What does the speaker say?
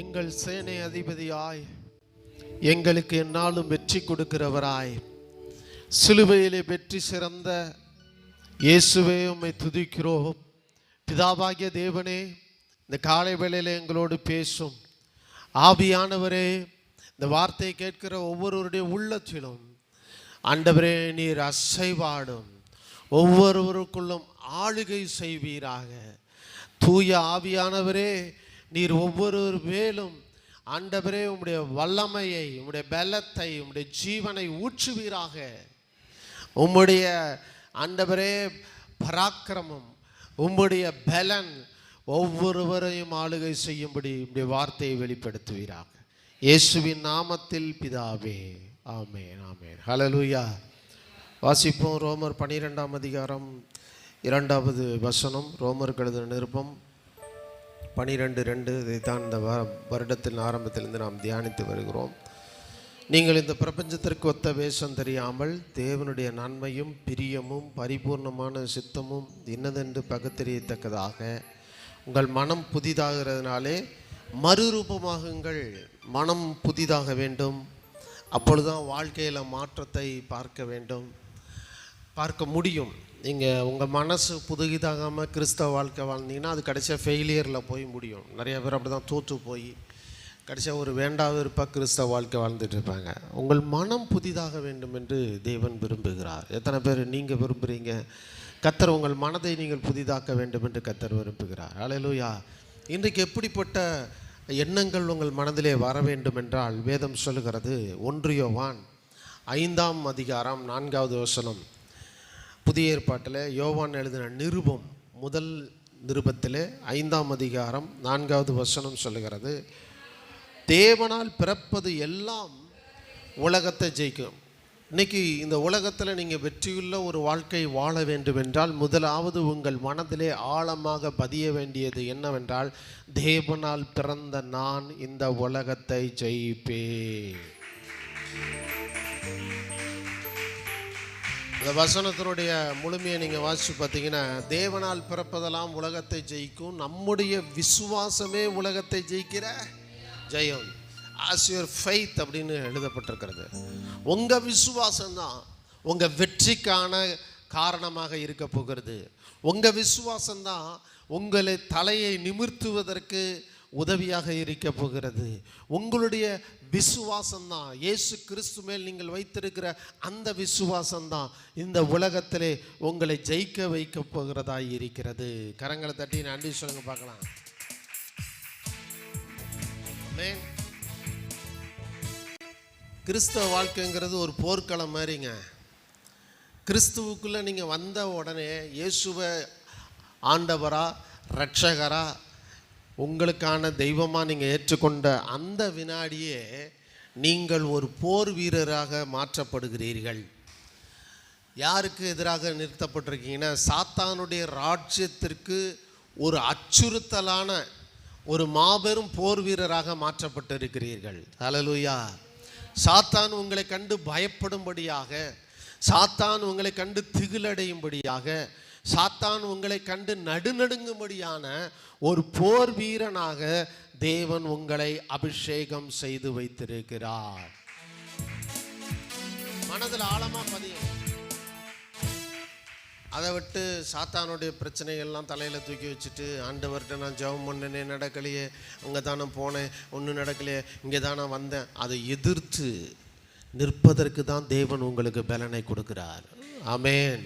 எங்கள் சேனை அதிபதியாய், எங்களுக்கு என்னாலும் வெற்றி கொடுக்கிறவராய், சிலுவையிலே வெற்றி சிறந்த இயேசுவே உம்மை துதிக்கிறோம். பிதாவாகிய தேவனே, இந்த காலை வேளையிலே எங்களோடு பேசும் ஆவியானவரே, இந்த வார்த்தையை கேட்கிற ஒவ்வொருவருடைய உள்ளத்திலும் ஆண்டவரே நீர் அசைவாடும், ஒவ்வொருவருக்குள்ளும் ஆளுகை செய்வீராக. தூய ஆவியானவரே, நீர் ஒவ்வொரு மேலும் ஆண்டவரே உம்முடைய வல்லமையை, உம்முடைய பலத்தை, உம்முடைய ஜீவனை ஊற்றுவீராக. உம்முடைய ஆண்டவரே பராக்கிரமம், உம்முடைய பலன் ஒவ்வொருவரையும் ஆளுகை செய்யும்படி உம்முடைய வார்த்தையை வெளிப்படுத்துவீராக. இயேசுவின் நாமத்தில் பிதாவே, ஆமென், ஆமென். ஹல்லேலூயா. வாசிப்போம். ரோமர் 12ஆம் அதிகாரம் 2வது வசனம். ரோமருக்கு எழுதின நிருபம் 12:2. இதைத்தான் இந்த வருடத்தின் ஆரம்பத்திலிருந்து நாம் தியானித்து வருகிறோம். நீங்கள் இந்த பிரபஞ்சத்திற்கு ஒத்த வேஷம் தெரியாமல் தேவனுடைய நன்மையும் பிரியமும் பரிபூர்ணமான சித்தமும் இன்னதென்று பகுத்தறியத்தக்கதாக உங்கள் மனம் புதிதாகிறதுனாலே மறுரூபமாகுங்கள். மனம் புதிதாக வேண்டும். அப்பொழுதுதான் வாழ்க்கையில் மாற்றத்தை பார்க்க முடியும். நீங்கள் உங்கள் மனசு புதுகிதாகாமல் கிறிஸ்தவ வாழ்க்கை வாழ்ந்தீங்கன்னா அது கடைசியாக ஃபெயிலியரில் போய் முடியும். நிறைய பேர் அப்படி தான் தோற்று போய் கடைசியாக ஒரு வேண்டாத இருப்பாக கிறிஸ்தவ வாழ்க்கை வாழ்ந்துட்டு இருப்பாங்க. உங்கள் மனம் புதிதாக வேண்டும் என்று தேவன் விரும்புகிறார். எத்தனை பேர் நீங்கள் விரும்புகிறீங்க? கர்த்தர் உங்கள் மனதை நீங்கள் புதிதாக்க வேண்டும் என்று கர்த்தர் விரும்புகிறார். ஹல்லேலூயா. இன்றைக்கு எப்படிப்பட்ட எண்ணங்கள் உங்கள் மனதிலே வர வேண்டும் என்றால், வேதம் சொல்லுகிறது 1 யோவான் 5ஆம் அதிகாரம் 4வது வசனம். புதிய ஏற்பாட்டில் யோவான் எழுதின நிருபம், முதல் நிருபத்தில் 5ஆம் அதிகாரம் 4வது வசனம் சொல்லுகிறது, தேவனால் பிறப்பது எல்லாம் உலகத்தை ஜெயிக்கும். இன்னைக்கு இந்த உலகத்தில் நீங்கள் வெற்றியுள்ள ஒரு வாழ்க்கை வாழ வேண்டும் என்றால், முதலாவது உங்கள் மனதிலே ஆழமாக பதிய வேண்டியது என்னவென்றால், தேவனால் பிறந்த நான் இந்த உலகத்தை ஜெயிப்பேன். இந்த வசனத்தினுடைய முழுமையை நீங்கள் வாசித்து பார்த்தீங்கன்னா, தேவனால் பிறப்பதெல்லாம் உலகத்தை ஜெயிக்கும், நம்முடைய விசுவாசமே உலகத்தை ஜெயிக்கிற ஜெயம். ஆஸ் யுவர் ஃபெய்த் அப்படின்னு எழுதப்பட்டிருக்கிறது. உங்கள் விசுவாசம்தான் உங்கள் வெற்றிக்கான காரணமாக இருக்க போகிறது. உங்கள் விசுவாசம்தான் உங்களை தலையை நிமிர்த்துவதற்கு உதவியாக இருக்க போகிறது. உங்களுடைய விசுவாசம்தான், இயேசு கிறிஸ்து மேல் நீங்கள் வைத்திருக்கிற அந்த விசுவாசம்தான் இந்த உலகத்திலே உங்களை ஜெயிக்க வைக்க போகிறதா இருக்கிறது. கரங்களை தட்டி நன்றி சொல்லுங்க பார்க்கலாம். ஆமென். கிறிஸ்தவ வாழ்க்கைங்கிறது ஒரு போர்க்களம் மாதிரிங்க. கிறிஸ்துவுக்குள்ளே நீங்கள் வந்த உடனே இயேசுவை ஆண்டவரா இரட்சகரா உங்களுக்கான தெய்வமாக நீங்கள் ஏற்றுக்கொண்ட அந்த வினாடியே நீங்கள் ஒரு போர் வீரராக மாற்றப்படுகிறீர்கள். யாருக்கு எதிராக நிறுத்தப்பட்டிருக்கீங்கன்னா, சாத்தானுடைய ராஜ்யத்திற்கு ஒரு அச்சுறுத்தலான ஒரு மாபெரும் போர் வீரராக மாற்றப்பட்டிருக்கிறீர்கள். ஹல்லேலூயா. சாத்தான் உங்களை கண்டு பயப்படும்படியாக, சாத்தான் உங்களை கண்டு திகிலடையும்படியாக, சாத்தான் உங்களை கண்டு நடுநடுங்கும்படியான ஒரு போர் வீரனாக தேவன் உங்களை அபிஷேகம் செய்து வைத்திருக்கிறார். மனதில் ஆழமா பதியும். அதை விட்டு சாத்தானுடைய பிரச்சனைகள்லாம் தலையில் தூக்கி வச்சுட்டு, ஆண்டவர்கிட்ட நான் ஜெபம் பண்ணனே, நடக்கலையே, அங்கே தானே போனேன், ஒன்றும் நடக்கலையே, இங்கே தானே வந்தேன், அதை எதிர்த்து நிற்பதற்கு தான் தேவன் உங்களுக்கு பலனை கொடுக்கிறார். ஆமென்.